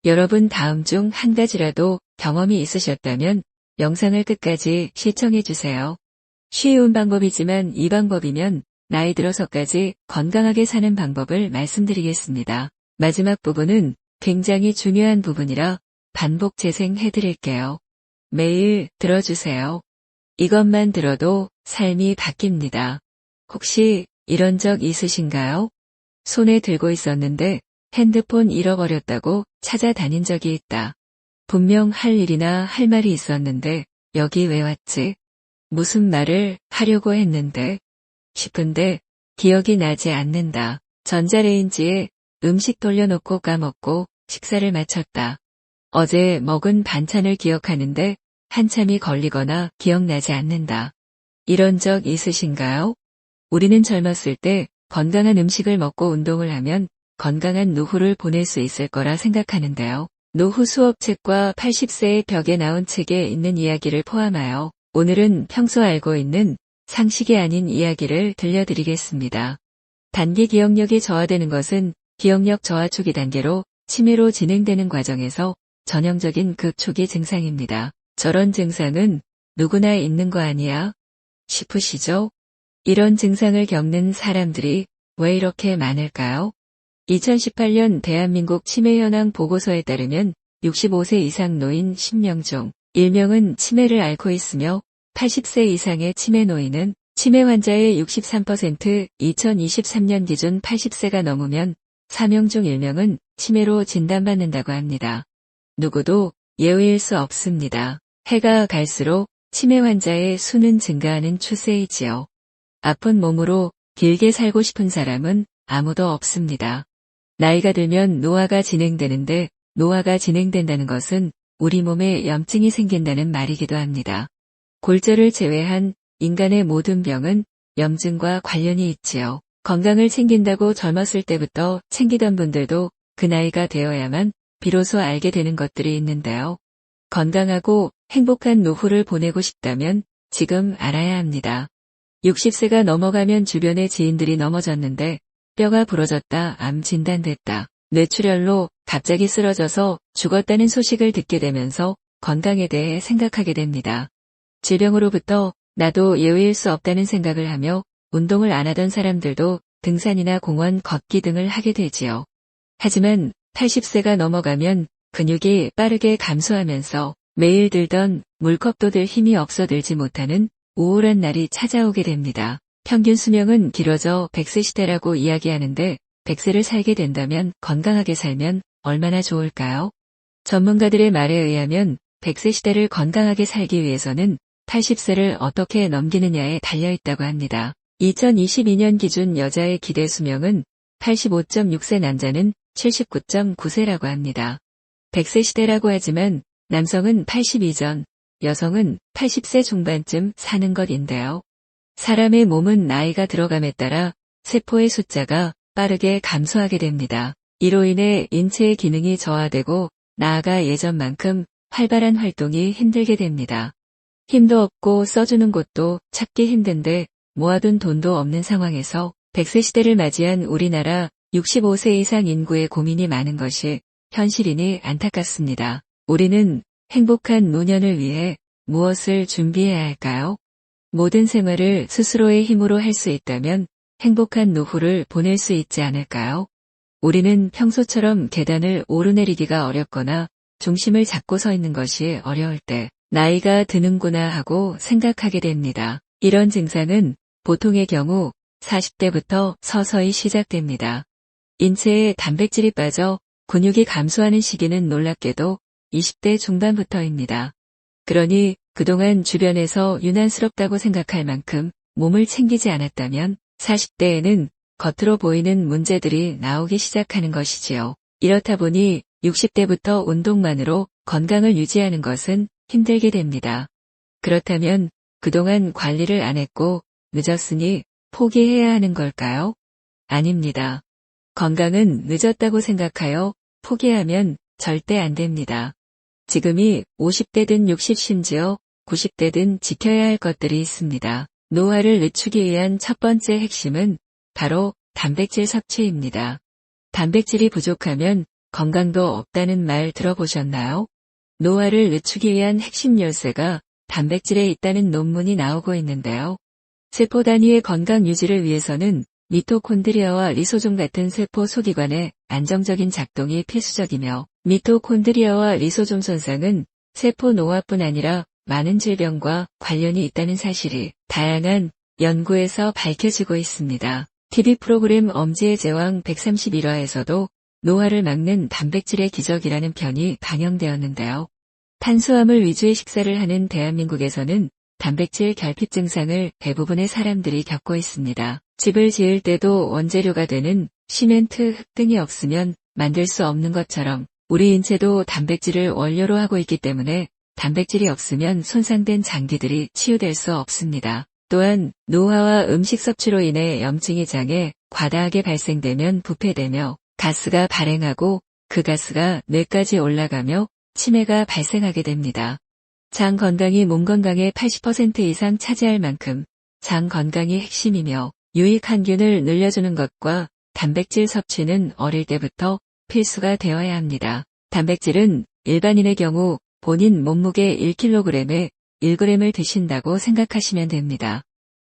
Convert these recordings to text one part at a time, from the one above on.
여러분 다음 중 한 가지라도 경험이 있으셨다면 영상을 끝까지 시청해주세요. 쉬운 방법이지만 이 방법이면 나이 들어서까지 건강하게 사는 방법을 말씀드리겠습니다. 마지막 부분은 굉장히 중요한 부분이라 반복 재생해드릴게요. 매일 들어주세요. 이것만 들어도 삶이 바뀝니다. 혹시 이런 적 있으신가요? 손에 들고 있었는데 핸드폰 잃어버렸다고 찾아다닌 적이 있다. 분명 할 일이나 할 말이 있었는데 여기 왜 왔지? 무슨 말을 하려고 했는데 싶은데 기억이 나지 않는다. 전자레인지에 음식 돌려놓고 까먹고 식사를 마쳤다. 어제 먹은 반찬을 기억하는데 한참이 걸리거나 기억나지 않는다. 이런 적 있으신가요? 우리는 젊었을 때 건강한 음식을 먹고 운동을 하면 건강한 노후를 보낼 수 있을 거라 생각하는데요. 노후 수업책과 80세의 벽에 나온 책에 있는 이야기를 포함하여 오늘은 평소 알고 있는 상식이 아닌 이야기를 들려드리겠습니다. 단기 기억력이 저하되는 것은 기억력 저하 초기 단계로 치매로 진행되는 과정에서 전형적인 극초기 증상입니다. 저런 증상은 누구나 있는 거 아니야? 싶으시죠? 이런 증상을 겪는 사람들이 왜 이렇게 많을까요? 2018년 대한민국 치매 현황 보고서에 따르면 65세 이상 노인 10명 중 1명은 치매를 앓고 있으며 80세 이상의 치매 노인은 치매 환자의 63%, 2023년 기준 80세가 넘으면 4명 중 1명은 치매로 진단받는다고 합니다. 누구도 예외일 수 없습니다. 해가 갈수록 치매 환자의 수는 증가하는 추세이지요. 아픈 몸으로 길게 살고 싶은 사람은 아무도 없습니다. 나이가 들면 노화가 진행되는데 노화가 진행된다는 것은 우리 몸에 염증이 생긴다는 말이기도 합니다. 골절을 제외한 인간의 모든 병은 염증과 관련이 있지요. 건강을 챙긴다고 젊었을 때부터 챙기던 분들도 그 나이가 되어야만 비로소 알게 되는 것들이 있는데요. 건강하고 행복한 노후를 보내고 싶다면 지금 알아야 합니다. 60세가 넘어가면 주변의 지인들이 넘어졌는데 뼈가 부러졌다, 암 진단됐다, 뇌출혈로 갑자기 쓰러져서 죽었다는 소식을 듣게 되면서 건강에 대해 생각하게 됩니다. 질병으로부터 나도 예외일 수 없다는 생각을 하며 운동을 안 하던 사람들도 등산이나 공원 걷기 등을 하게 되지요. 하지만 80세가 넘어가면 근육이 빠르게 감소하면서 매일 들던 물컵도 들 힘이 없어들지 못하는 우울한 날이 찾아오게 됩니다. 평균 수명은 길어져 100세 시대라고 이야기하는데 100세를 살게 된다면 건강하게 살면 얼마나 좋을까요? 전문가들의 말에 의하면 100세 시대를 건강하게 살기 위해서는 80세를 어떻게 넘기느냐에 달려있다고 합니다. 2022년 기준 여자의 기대 수명은 85.6세, 남자는 79.9세라고 합니다. 100세 시대라고 하지만 남성은 80 이전, 여성은 80세 중반쯤 사는 것인데요. 사람의 몸은 나이가 들어감에 따라 세포의 숫자가 빠르게 감소하게 됩니다. 이로 인해 인체의 기능이 저하되고 나아가 예전만큼 활발한 활동이 힘들게 됩니다. 힘도 없고 써주는 곳도 찾기 힘든데 모아둔 돈도 없는 상황에서 100세 시대를 맞이한 우리나라 65세 이상 인구의 고민이 많은 것이 현실이니 안타깝습니다. 우리는 행복한 노년을 위해 무엇을 준비해야 할까요? 모든 생활을 스스로의 힘으로 할 수 있다면 행복한 노후를 보낼 수 있지 않을까요? 우리는 평소처럼 계단을 오르내리기가 어렵거나 중심을 잡고 서 있는 것이 어려울 때 나이가 드는구나 하고 생각하게 됩니다. 이런 증상은 보통의 경우 40대부터 서서히 시작됩니다. 인체에 단백질이 빠져 근육이 감소하는 시기는 놀랍게도 20대 중반부터입니다. 그러니 그동안 주변에서 유난스럽다고 생각할 만큼 몸을 챙기지 않았다면 40대에는 겉으로 보이는 문제들이 나오기 시작하는 것이지요. 이렇다 보니 60대부터 운동만으로 건강을 유지하는 것은 힘들게 됩니다. 그렇다면 그동안 관리를 안 했고 늦었으니 포기해야 하는 걸까요? 아닙니다. 건강은 늦었다고 생각하여 포기하면 절대 안 됩니다. 지금이 50대든 60, 심지어 90대든 지켜야 할 것들이 있습니다. 노화를 늦추기 위한 첫 번째 핵심은 바로 단백질 섭취입니다. 단백질이 부족하면 건강도 없다는 말 들어보셨나요? 노화를 늦추기 위한 핵심 열쇠가 단백질에 있다는 논문이 나오고 있는데요. 세포 단위의 건강 유지를 위해서는 미토콘드리아와 리소좀 같은 세포 소기관의 안정적인 작동이 필수적이며, 미토콘드리아와 리소좀 손상은 세포 노화뿐 아니라 많은 질병과 관련이 있다는 사실이 다양한 연구에서 밝혀지고 있습니다. TV 프로그램 엄지의 제왕 131화에서도 노화를 막는 단백질의 기적이라는 편이 방영되었는데요. 탄수화물 위주의 식사를 하는 대한민국에서는 단백질 결핍 증상을 대부분의 사람들이 겪고 있습니다. 집을 지을 때도 원재료가 되는 시멘트, 흙 등이 없으면 만들 수 없는 것처럼 우리 인체도 단백질을 원료로 하고 있기 때문에 단백질이 없으면 손상된 장기들이 치유될 수 없습니다. 또한 노화와 음식 섭취로 인해 염증이 장에 과다하게 발생되면 부패되며 가스가 발행하고 그 가스가 뇌까지 올라가며 치매가 발생하게 됩니다. 장 건강이 몸 건강의 80% 이상 차지할 만큼 장 건강이 핵심이며, 유익 항균을 늘려주는 것과 단백질 섭취는 어릴 때부터 필수가 되어야 합니다. 단백질은 일반인의 경우 본인 몸무게 1kg에 1g을 드신다고 생각하시면 됩니다.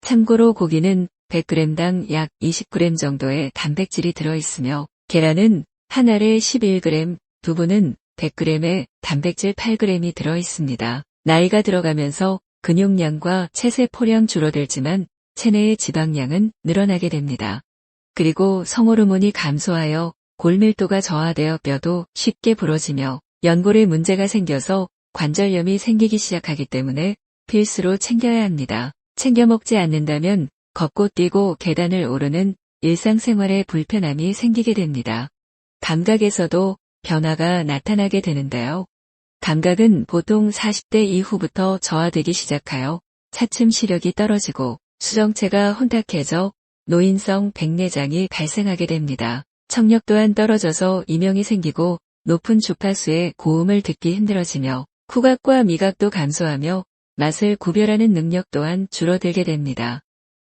참고로 고기는 100g당 약 20g 정도의 단백질이 들어있으며, 계란은 한 알에 11g, 두부는 100g에 단백질 8g이 들어있습니다. 나이가 들어가면서 근육량과 체세포량 줄어들지만 체내의 지방량은 늘어나게 됩니다. 그리고 성호르몬이 감소하여 골밀도가 저하되어 뼈도 쉽게 부러지며 연골에 문제가 생겨서 관절염이 생기기 시작하기 때문에 필수로 챙겨야 합니다. 챙겨 먹지 않는다면 걷고 뛰고 계단을 오르는 일상생활에 불편함이 생기게 됩니다. 감각에서도 변화가 나타나게 되는데요. 감각은 보통 40대 이후부터 저하되기 시작하여 차츰 시력이 떨어지고 수정체가 혼탁해져 노인성 백내장이 발생하게 됩니다. 청력 또한 떨어져서 이명이 생기고 높은 주파수의 고음을 듣기 힘들어지며 후각과 미각도 감소하며 맛을 구별하는 능력 또한 줄어들게 됩니다.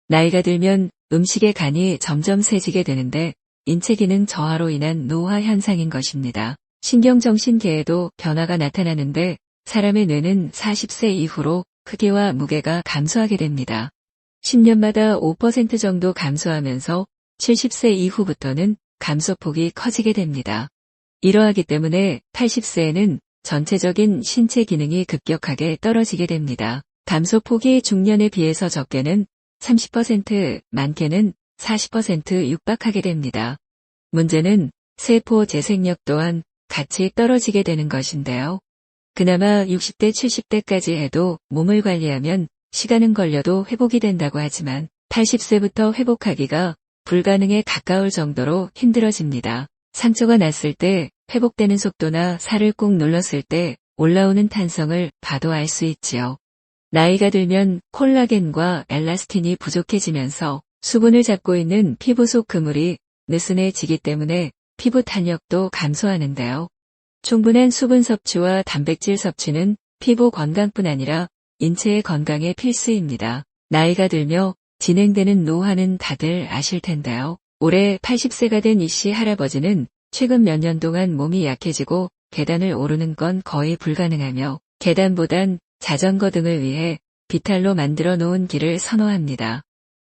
나이가 들면 음식의 간이 점점 세지게 되는데 인체 기능 저하로 인한 노화 현상인 것입니다. 신경정신계에도 변화가 나타나는데 사람의 뇌는 40세 이후로 크기와 무게가 감소하게 됩니다. 10년마다 5% 정도 감소하면서 70세 이후부터는 감소폭이 커지게 됩니다. 이러하기 때문에 80세에는 전체적인 신체 기능이 급격하게 떨어지게 됩니다. 감소폭이 중년에 비해서 적게는 30%, 많게는 40% 육박하게 됩니다. 문제는 세포 재생력 또한 같이 떨어지게 되는 것인데요. 그나마 60대, 70대까지 해도 몸을 관리하면 시간은 걸려도 회복이 된다고 하지만 80세부터 회복하기가 불가능에 가까울 정도로 힘들어집니다. 상처가 났을 때 회복되는 속도나 살을 꾹 눌렀을 때 올라오는 탄성을 봐도 알 수 있지요. 나이가 들면 콜라겐과 엘라스틴이 부족해지면서 수분을 잡고 있는 피부 속 그물이 느슨해지기 때문에 피부 탄력도 감소하는데요. 충분한 수분 섭취와 단백질 섭취는 피부 건강뿐 아니라 인체의 건강에 필수입니다. 나이가 들며 진행되는 노화는 다들 아실 텐데요. 올해 80세가 된 이씨 할아버지는 최근 몇 년 동안 몸이 약해지고 계단을 오르는 건 거의 불가능하며 계단보단 자전거 등을 위해 비탈로 만들어 놓은 길을 선호합니다.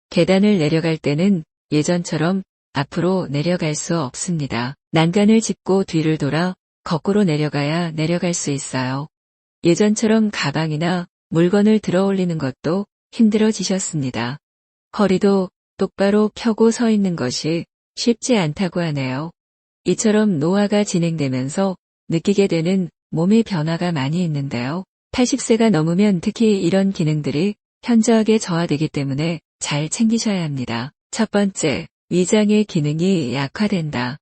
계단을 내려갈 때는 예전처럼 앞으로 내려갈 수 없습니다. 난간을 짚고 뒤를 돌아 거꾸로 내려가야 내려갈 수 있어요. 예전처럼 가방이나 물건을 들어 올리는 것도 힘들어지셨습니다. 허리도 똑바로 펴고 서 있는 것이 쉽지 않다고 하네요. 이처럼 노화가 진행되면서 느끼게 되는 몸의 변화가 많이 있는데요. 80세가 넘으면 특히 이런 기능들이 현저하게 저하되기 때문에 잘 챙기셔야 합니다. 첫 번째, 위장의 기능이 약화된다.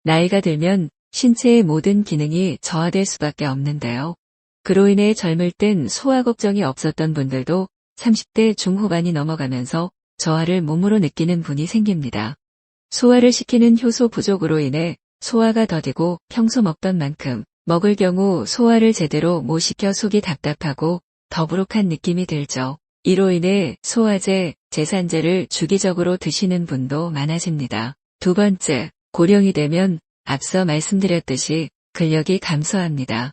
나이가 들면 신체의 모든 기능이 저하될 수밖에 없는데요. 그로 인해 젊을 땐 소화 걱정이 없었던 분들도 30대 중후반이 넘어가면서 저하를 몸으로 느끼는 분이 생깁니다. 소화를 시키는 효소 부족으로 인해 소화가 더디고 평소 먹던 만큼 먹을 경우 소화를 제대로 못 시켜 속이 답답하고 더부룩한 느낌이 들죠. 이로 인해 소화제, 제산제를 주기적으로 드시는 분도 많아집니다. 두 번째, 고령이 되면 앞서 말씀드렸듯이 근력이 감소합니다.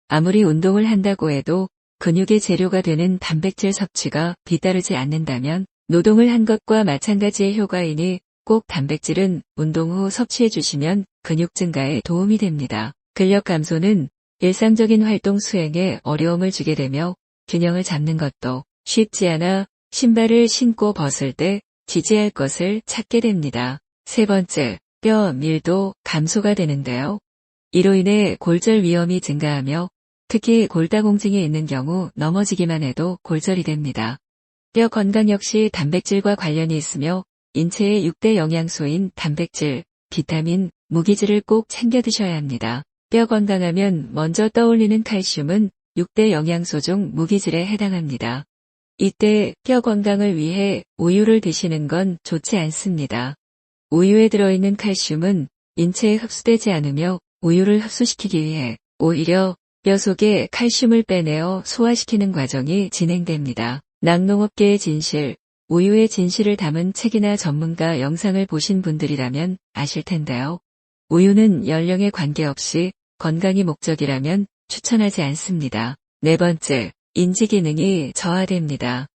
아무리 운동을 한다고 해도 근육의 재료가 되는 단백질 섭취가 뒤따르지 않는다면 노동을 한 것과 마찬가지의 효과이니 꼭 단백질은 운동 후 섭취해 주시면 근육 증가에 도움이 됩니다. 근력 감소는 일상적인 활동 수행에 어려움을 주게 되며 균형을 잡는 것도 쉽지 않아 신발을 신고 벗을 때 지지할 것을 찾게 됩니다. 세 번째, 뼈 밀도 감소가 되는데요. 이로 인해 골절 위험이 증가하며 특히 골다공증이 있는 경우 넘어지기만 해도 골절이 됩니다. 뼈 건강 역시 단백질과 관련이 있으며 인체의 6대 영양소인 단백질, 비타민, 무기질을 꼭 챙겨 드셔야 합니다. 뼈 건강하면 먼저 떠올리는 칼슘은 6대 영양소 중 무기질에 해당합니다. 이때 뼈 건강을 위해 우유를 드시는 건 좋지 않습니다. 우유에 들어있는 칼슘은 인체에 흡수되지 않으며 우유를 흡수시키기 위해 오히려 뼈 속에 칼슘을 빼내어 소화시키는 과정이 진행됩니다. 낙농업계의 진실, 우유의 진실을 담은 책이나 전문가 영상을 보신 분들이라면 아실 텐데요. 우유는 연령에 관계없이 건강이 목적이라면 추천하지 않습니다. 네 번째, 인지 기능이 저하됩니다.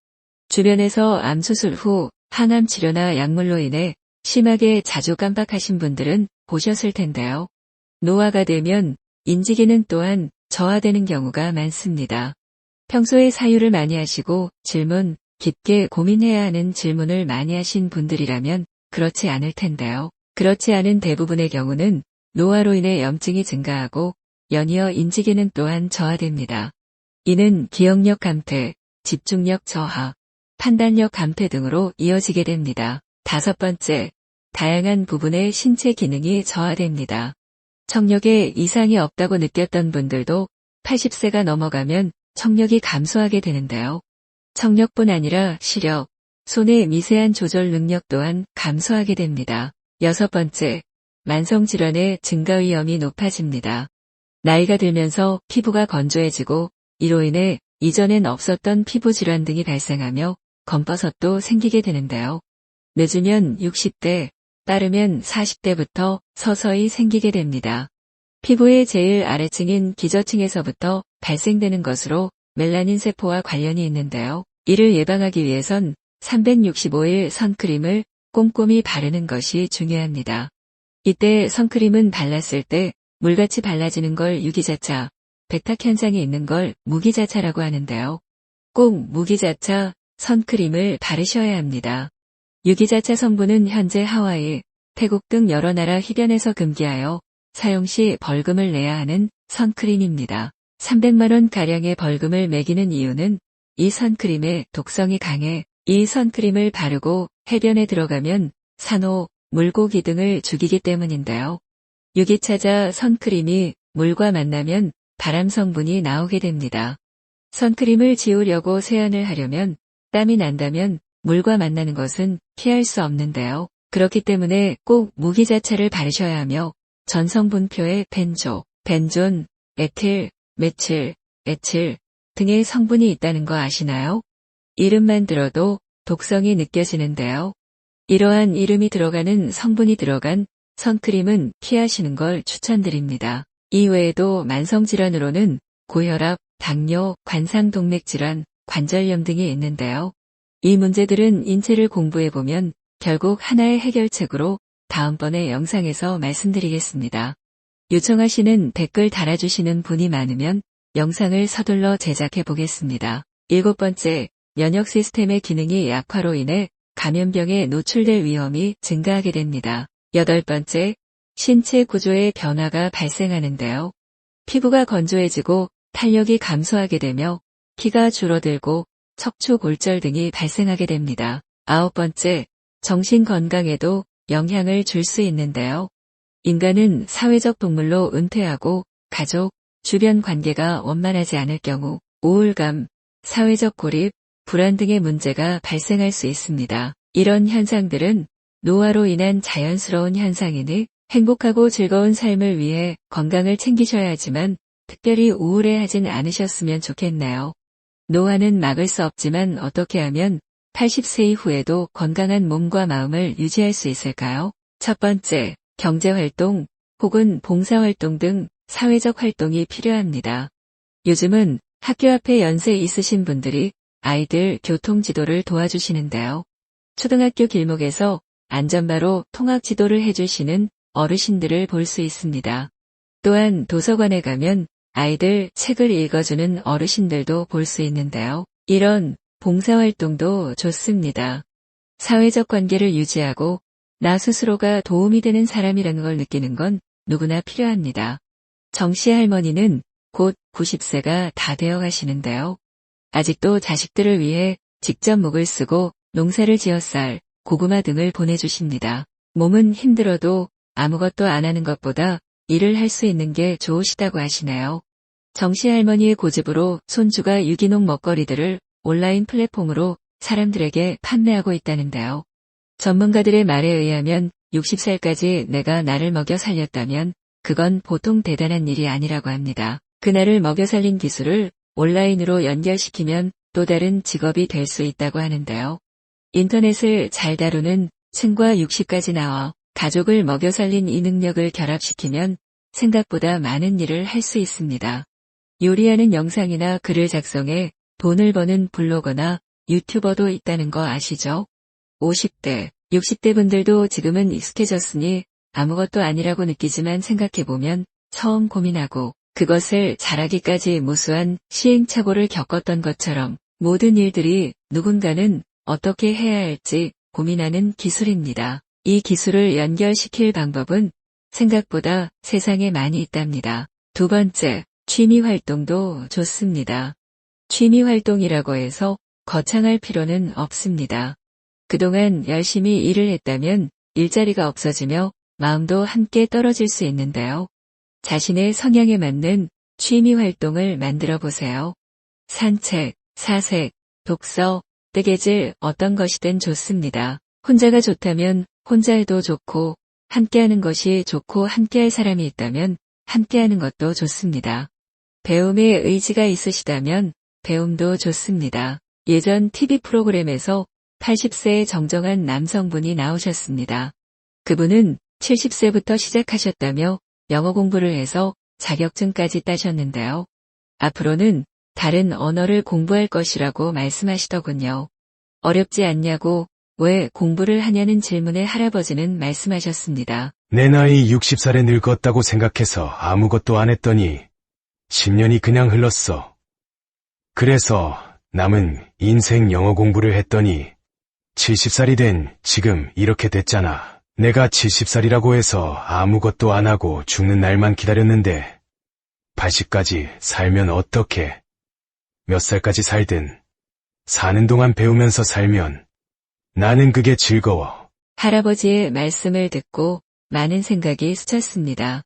주변에서 암수술 후 항암 치료나 약물로 인해 심하게 자주 깜빡하신 분들은 보셨을 텐데요. 노화가 되면 인지 기능 또한 저하되는 경우가 많습니다. 평소에 사유를 많이 하시고 질문, 깊게 고민해야 하는 질문을 많이 하신 분들이라면 그렇지 않을 텐데요. 그렇지 않은 대부분의 경우는 노화로 인해 염증이 증가하고 연이어 인지 기능 또한 저하됩니다. 이는 기억력 감퇴, 집중력 저하, 판단력 감퇴 등으로 이어지게 됩니다. 다섯 번째, 다양한 부분의 신체 기능이 저하됩니다. 청력에 이상이 없다고 느꼈던 분들도 80세가 넘어가면 청력이 감소하게 되는데요. 청력뿐 아니라 시력, 손의 미세한 조절 능력 또한 감소하게 됩니다. 여섯 번째, 만성질환의 증가 위험이 높아집니다. 나이가 들면서 피부가 건조해지고 이로 인해 이전엔 없었던 피부 질환 등이 발생하며 검버섯도 생기게 되는데요. 늦으면 60대, 빠르면 40대부터 서서히 생기게 됩니다. 피부의 제일 아래층인 기저층에서부터 발생되는 것으로 멜라닌 세포와 관련이 있는데요. 이를 예방하기 위해선 365일 선크림을 꼼꼼히 바르는 것이 중요합니다. 이때 선크림은 발랐을 때 물같이 발라지는 걸 유기자차, 백탁 현상이 있는 걸 무기자차라고 하는데요. 꼭 무기자차 선크림을 바르셔야 합니다. 유기자차 성분은 현재 하와이, 태국 등 여러 나라 휘변에서 금기하여 사용 시 벌금을 내야 하는 선크림입니다. 300만 원 가량의 벌금을 매기는 이유는 이 선크림의 독성이 강해 이 선크림을 바르고 해변에 들어가면 산호, 물고기 등을 죽이기 때문인데요. 유기차자 선크림이 물과 만나면 발암 성분이 나오게 됩니다. 선크림을 지우려고 세안을 하려면 땀이 난다면 물과 만나는 것은 피할 수 없는데요. 그렇기 때문에 꼭 무기자차를 바르셔야 하며 전성분표에 벤조, 벤존, 에틸, 메칠, 에칠 등의 성분이 있다는 거 아시나요? 이름만 들어도 독성이 느껴지는데요. 이러한 이름이 들어가는 성분이 들어간 선크림은 피하시는 걸 추천드립니다. 이외에도 만성질환으로는 고혈압, 당뇨, 관상동맥질환, 관절염 등이 있는데요. 이 문제들은 인체를 공부해보면 결국 하나의 해결책으로 다음번에 영상에서 말씀드리겠습니다. 요청하시는 댓글 달아주시는 분이 많으면 영상을 서둘러 제작해 보겠습니다. 일곱 번째, 면역 시스템의 기능이 약화로 인해 감염병에 노출될 위험이 증가하게 됩니다. 여덟 번째, 신체 구조의 변화가 발생하는데요. 피부가 건조해지고 탄력이 감소하게 되며 키가 줄어들고 척추 골절 등이 발생하게 됩니다. 아홉 번째, 정신 건강에도 영향을 줄 수 있는데요. 인간은 사회적 동물로 은퇴하고 가족, 주변 관계가 원만하지 않을 경우 우울감, 사회적 고립, 불안 등의 문제가 발생할 수 있습니다. 이런 현상들은 노화로 인한 자연스러운 현상이니 행복하고 즐거운 삶을 위해 건강을 챙기셔야 하지만 특별히 우울해하진 않으셨으면 좋겠네요. 노화는 막을 수 없지만 어떻게 하면 80세 이후에도 건강한 몸과 마음을 유지할 수 있을까요? 첫 번째, 경제활동, 혹은 봉사활동 등 사회적 활동이 필요합니다. 요즘은 학교 앞에 연세 있으신 분들이 아이들 교통지도를 도와주시는데요. 초등학교 길목에서 안전바로 통학지도를 해주시는 어르신들을 볼 수 있습니다. 또한 도서관에 가면 아이들 책을 읽어주는 어르신들도 볼 수 있는데요. 이런 봉사활동도 좋습니다. 사회적 관계를 유지하고 나 스스로가 도움이 되는 사람이라는 걸 느끼는 건 누구나 필요합니다. 정씨 할머니는 곧 90세가 다 되어 가시는데요. 아직도 자식들을 위해 직접 목을 쓰고 농사를 지어 쌀, 고구마 등을 보내주십니다. 몸은 힘들어도 아무것도 안 하는 것보다 일을 할 수 있는 게 좋으시다고 하시네요. 정씨 할머니의 고집으로 손주가 유기농 먹거리들을 온라인 플랫폼으로 사람들에게 판매하고 있다는데요. 전문가들의 말에 의하면 60살까지 내가 나를 먹여 살렸다면 그건 보통 대단한 일이 아니라고 합니다. 그날을 먹여 살린 기술을 온라인으로 연결시키면 또 다른 직업이 될 수 있다고 하는데요. 인터넷을 잘 다루는 층과 60까지 나와 가족을 먹여 살린 이 능력을 결합시키면 생각보다 많은 일을 할 수 있습니다. 요리하는 영상이나 글을 작성해 돈을 버는 블로거나 유튜버도 있다는 거 아시죠? 50대, 60대 분들도 지금은 익숙해졌으니 아무것도 아니라고 느끼지만 생각해보면 처음 고민하고 그것을 잘하기까지 무수한 시행착오를 겪었던 것처럼 모든 일들이 누군가는 어떻게 해야 할지 고민하는 기술입니다. 이 기술을 연결시킬 방법은 생각보다 세상에 많이 있답니다. 두 번째, 취미 활동도 좋습니다. 취미 활동이라고 해서 거창할 필요는 없습니다. 그동안 열심히 일을 했다면 일자리가 없어지며 마음도 함께 떨어질 수 있는데요. 자신의 성향에 맞는 취미 활동을 만들어 보세요. 산책, 사색, 독서, 뜨개질 어떤 것이든 좋습니다. 혼자가 좋다면 혼자 해도 좋고 함께하는 것이 좋고 함께할 사람이 있다면 함께하는 것도 좋습니다. 배움에 의지가 있으시다면 배움도 좋습니다. 예전 TV 프로그램에서 80세의 정정한 남성분이 나오셨습니다. 그분은 70세부터 시작하셨다며 영어 공부를 해서 자격증까지 따셨는데요. 앞으로는 다른 언어를 공부할 것이라고 말씀하시더군요. 어렵지 않냐고 왜 공부를 하냐는 질문에 할아버지는 말씀하셨습니다. 내 나이 60살에 늙었다고 생각해서 아무것도 안 했더니 10년이 그냥 흘렀어. 그래서 남은 인생 영어 공부를 했더니 70살이 된 지금 이렇게 됐잖아. 내가 70살이라고 해서 아무것도 안 하고 죽는 날만 기다렸는데 80까지 살면 어떡해? 몇 살까지 살든 사는 동안 배우면서 살면 나는 그게 즐거워. 할아버지의 말씀을 듣고 많은 생각이 스쳤습니다.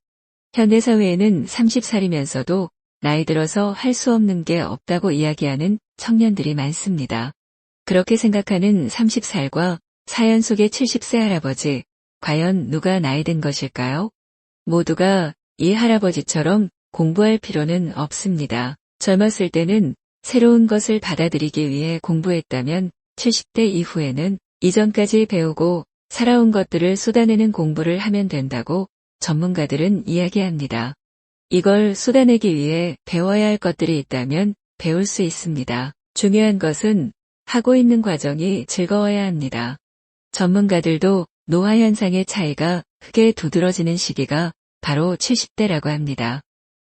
현대사회에는 30살이면서도 나이 들어서 할 수 없는 게 없다고 이야기하는 청년들이 많습니다. 그렇게 생각하는 30살과 사연 속의 70세 할아버지, 과연 누가 나이 든 것일까요? 모두가 이 할아버지처럼 공부할 필요는 없습니다. 젊었을 때는 새로운 것을 받아들이기 위해 공부했다면 70대 이후에는 이전까지 배우고 살아온 것들을 쏟아내는 공부를 하면 된다고 전문가들은 이야기합니다. 이걸 쏟아내기 위해 배워야 할 것들이 있다면 배울 수 있습니다. 중요한 것은 하고 있는 과정이 즐거워야 합니다. 전문가들도 노화 현상의 차이가 크게 두드러지는 시기가 바로 70대라고 합니다.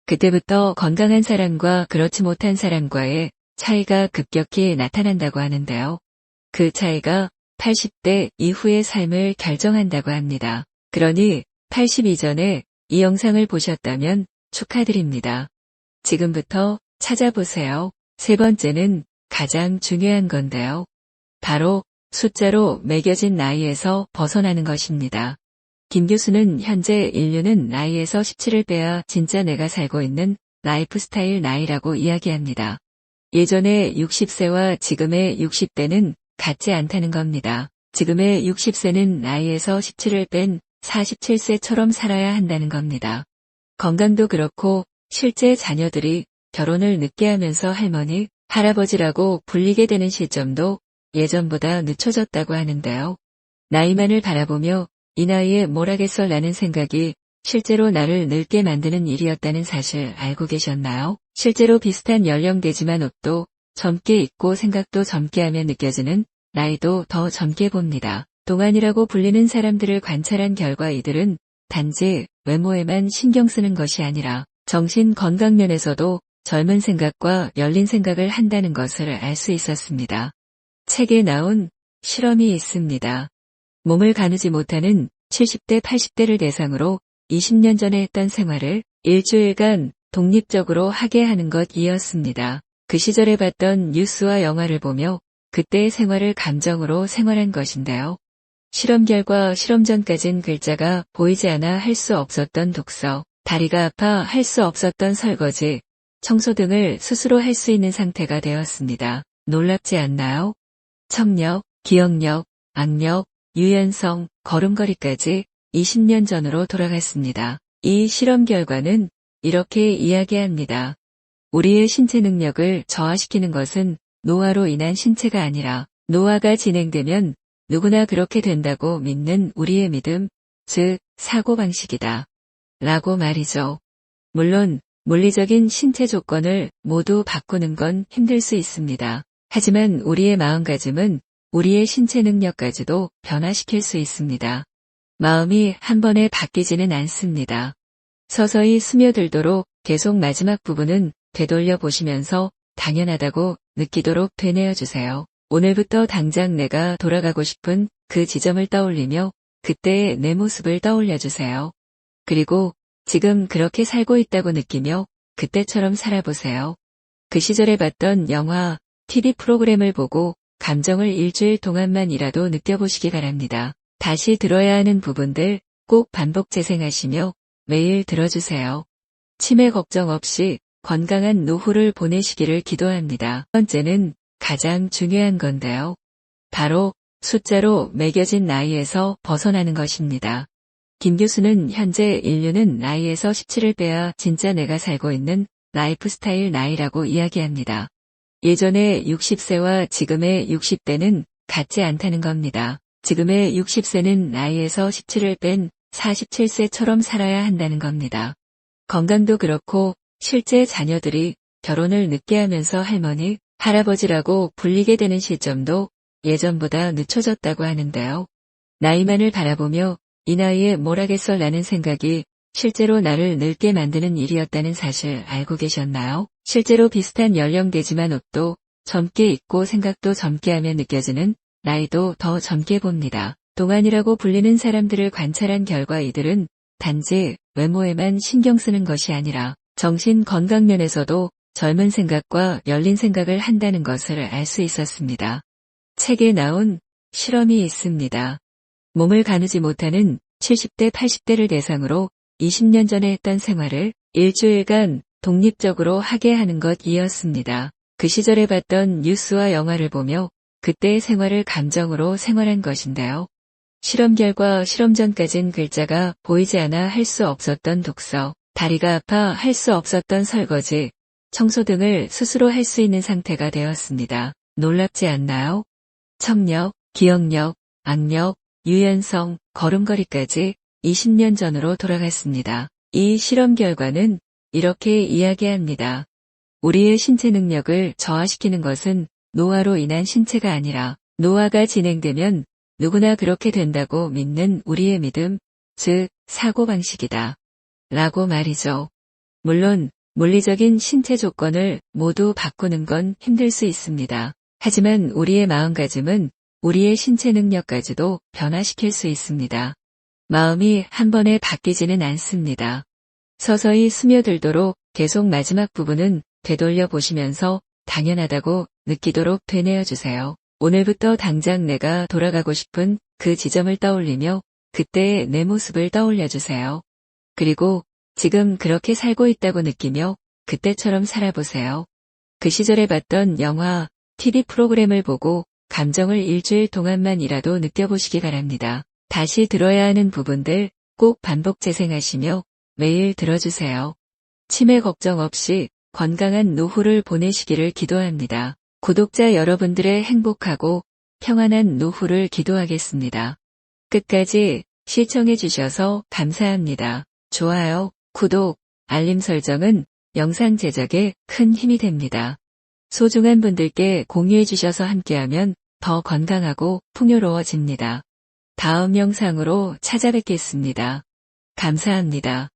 그때부터 건강한 사람과 그렇지 못한 사람과의 차이가 급격히 나타난다고 하는데요. 그 차이가 80대 이후의 삶을 결정한다고 합니다. 그러니 80 이전에 이 영상을 보셨다면 축하드립니다. 지금부터 찾아보세요. 세 번째는 가장 중요한 건데요. 바로 숫자로 매겨진 나이에서 벗어나는 것입니다. 김 교수는 현재 인류는 나이에서 17을 빼야 진짜 내가 살고 있는 라이프 스타일 나이라고 이야기합니다. 예전의 60세와 지금의 60대는 같지 않다는 겁니다. 지금의 60세는 나이에서 17을 뺀 47세처럼 살아야 한다는 겁니다. 건강도 그렇고 실제 자녀들이 결혼을 늦게 하면서 할머니, 할아버지라고 불리게 되는 시점도 예전보다 늦춰졌다고 하는데요. 나이만을 바라보며 이 나이에 뭘 하겠어라는 생각이 실제로 나를 늙게 만드는 일이었다는 사실 알고 계셨나요? 실제로 비슷한 연령대지만 옷도 젊게 입고 생각도 젊게 하며 느껴지는 나이도 더 젊게 봅니다. 동안이라고 불리는 사람들을 관찰한 결과 이들은 단지 외모에만 신경 쓰는 것이 아니라 정신 건강 면에서도 젊은 생각과 열린 생각을 한다는 것을 알 수 있었습니다. 책에 나온 실험이 있습니다. 몸을 가누지 못하는 70대, 80대를 대상으로 20년 전에 했던 생활을 일주일간 독립적으로 하게 하는 것이었습니다. 그 시절에 봤던 뉴스와 영화를 보며 그때의 생활을 감정으로 생활한 것인데요. 실험 결과 실험 전까진 글자가 보이지 않아 할 수 없었던 독서, 다리가 아파 할 수 없었던 설거지, 청소 등을 스스로 할 수 있는 상태가 되었습니다. 놀랍지 않나요? 청력, 기억력, 악력, 유연성, 걸음걸이까지 20년 전으로 돌아갔습니다. 이 실험 결과는 이렇게 이야기합니다. 우리의 신체 능력을 저하시키는 것은 노화로 인한 신체가 아니라 노화가 진행되면 누구나 그렇게 된다고 믿는 우리의 믿음, 즉 사고방식이다. 라고 말이죠. 물론 물리적인 신체 조건을 모두 바꾸는 건 힘들 수 있습니다. 하지만 우리의 마음가짐은 우리의 신체 능력까지도 변화시킬 수 있습니다. 마음이 한 번에 바뀌지는 않습니다. 서서히 스며들도록 계속 마지막 부분은 되돌려 보시면서 당연하다고 느끼도록 되뇌어 주세요. 오늘부터 당장 내가 돌아가고 싶은 그 지점을 떠올리며 그때의 내 모습을 떠올려 주세요. 그리고 지금 그렇게 살고 있다고 느끼며 그때처럼 살아보세요. 그 시절에 봤던 영화, TV 프로그램을 보고 감정을 일주일 동안만이라도 느껴보시기 바랍니다. 다시 들어야 하는 부분들 꼭 반복 재생하시며 매일 들어주세요. 치매 걱정 없이 건강한 노후를 보내시기를 기도합니다. 첫 번째는 가장 중요한 건데요. 바로 숫자로 매겨진 나이에서 벗어나는 것입니다. 김 교수는 현재 인류는 나이에서 17을 빼야 진짜 내가 살고 있는 라이프 스타일 나이라고 이야기합니다. 예전의 60세와 지금의 60대는 같지 않다는 겁니다. 지금의 60세는 나이에서 17을 뺀 47세처럼 살아야 한다는 겁니다. 건강도 그렇고 실제 자녀들이 결혼을 늦게 하면서 할머니, 할아버지라고 불리게 되는 시점도 예전보다 늦춰졌다고 하는데요. 나이만을 바라보며 이 나이에 뭘 하겠어 라는 생각이 실제로 나를 늙게 만드는 일이었다는 사실 알고 계셨나요? 실제로 비슷한 연령대지만 옷도 젊게 입고 생각도 젊게 하며 느껴지는 나이도 더 젊게 봅니다. 동안이라고 불리는 사람들을 관찰한 결과 이들은 단지 외모에만 신경 쓰는 것이 아니라 정신 건강 면에서도 젊은 생각과 열린 생각을 한다는 것을 알 수 있었습니다. 책에 나온 실험이 있습니다. 몸을 가누지 못하는 70대, 80대를 대상으로 20년 전에 했던 생활을 일주일간 독립적으로 하게 하는 것이었습니다. 그 시절에 봤던 뉴스와 영화를 보며 그때의 생활을 감정으로 생활한 것인데요. 실험 결과 실험 전까진 글자가 보이지 않아 할 수 없었던 독서, 다리가 아파 할 수 없었던 설거지, 청소 등을 스스로 할 수 있는 상태가 되었습니다. 놀랍지 않나요? 청력, 기억력, 악력, 유연성, 걸음걸이까지 20년 전으로 돌아갔습니다. 이 실험 결과는 이렇게 이야기합니다. 우리의 신체 능력을 저하시키는 것은 노화로 인한 신체가 아니라 노화가 진행되면 누구나 그렇게 된다고 믿는 우리의 믿음, 즉 사고방식이다. 라고 말이죠. 물론 물리적인 신체 조건을 모두 바꾸는 건 힘들 수 있습니다. 하지만 우리의 마음가짐은 우리의 신체 능력까지도 변화시킬 수 있습니다. 마음이 한 번에 바뀌지는 않습니다. 서서히 스며들도록 계속 마지막 부분은 되돌려 보시면서 당연하다고 느끼도록 되뇌어 주세요. 오늘부터 당장 내가 돌아가고 싶은 그 지점을 떠올리며 그때의 내 모습을 떠올려 주세요. 그리고 지금 그렇게 살고 있다고 느끼며 그때처럼 살아보세요. 그 시절에 봤던 영화, TV 프로그램을 보고 감정을 일주일 동안만이라도 느껴보시기 바랍니다. 다시 들어야 하는 부분들 꼭 반복 재생하시며 매일 들어주세요. 치매 걱정 없이 건강한 노후를 보내시기를 기도합니다. 구독자 여러분들의 행복하고 평안한 노후를 기도하겠습니다. 끝까지 시청해 주셔서 감사합니다. 좋아요, 구독, 알림 설정은 영상 제작에 큰 힘이 됩니다. 소중한 분들께 공유해 주셔서 함께하면 더 건강하고 풍요로워집니다. 다음 영상으로 찾아뵙겠습니다. 감사합니다.